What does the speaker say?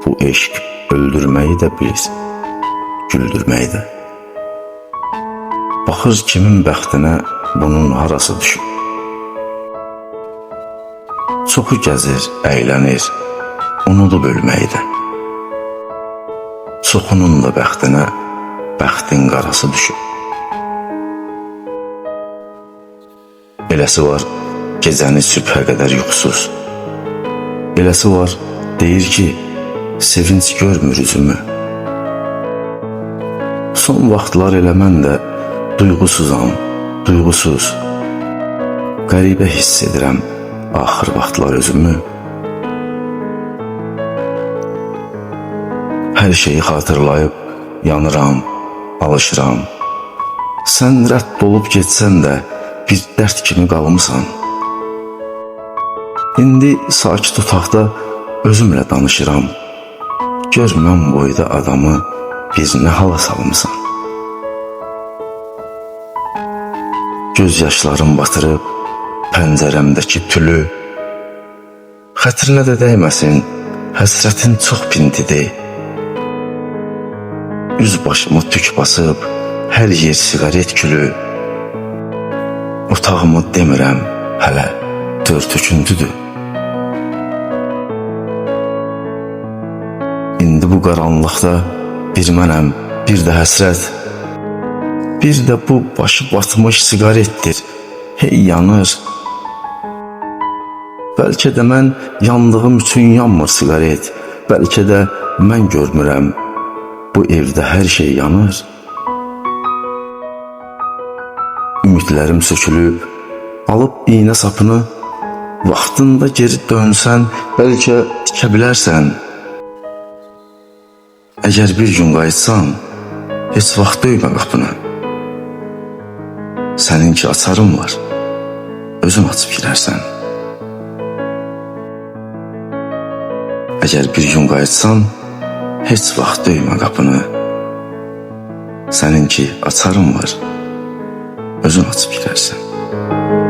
Bu eşq öldürməyi də bilir, güldürməyi də. Baxır kimin bəxtinə bunun harası düşüb. Çoxu gəzir, əylənir, unudub ölməyi də. Çoxunun da bəxtinə bəxtin qarası düşüb. Eləsi var gecəni sübhə qədər yuxusuz. Eləsi var deyir ki, sevinç görmür üzümü. Son vaxtlar elə mən də duyğusuzam, duyğusuz. Qəribə hiss edirəm axır vaxtlar özümü. Hər şeyi xatırlayıb yanıram, alışıram. Sən rədd olub getsən də bir dərd kimi qalmısan. İndi sakit otaqda özümlə danışıram. Gör mən boyda adamı bir nə hala salmısan. Göz yaşlarım batırıb pəncərəmdəki tülü. Xətrinə də dəyməsin, həsrətin çox pintidir. Üz başımı tük basıb hər yer siqaret külü. Otağımı demirəm hələ dörtükündüdür. İndi bu qaranlıqda bir mənəm, bir də həsrət. Bir də bu başı batmış siqaretdir, hey yanır. Bəlkə də mən yandığım üçün yanmır siqaret. Bəlkə də mən görmürəm, bu evdə hər şey yanır. Ümidlərim sökülüb, alıb iynə sapını, vaxtında geri dönsən, bəlkə tikə bilərsən. Əgər bir gün qayıtsan, heç vaxt döymə qapını. Səninki açarım var, özün açıb girərsən. Əgər bir gün qayıtsan, heç vaxt döymə qapını. Səninki açarım var, özün açıb girərsən.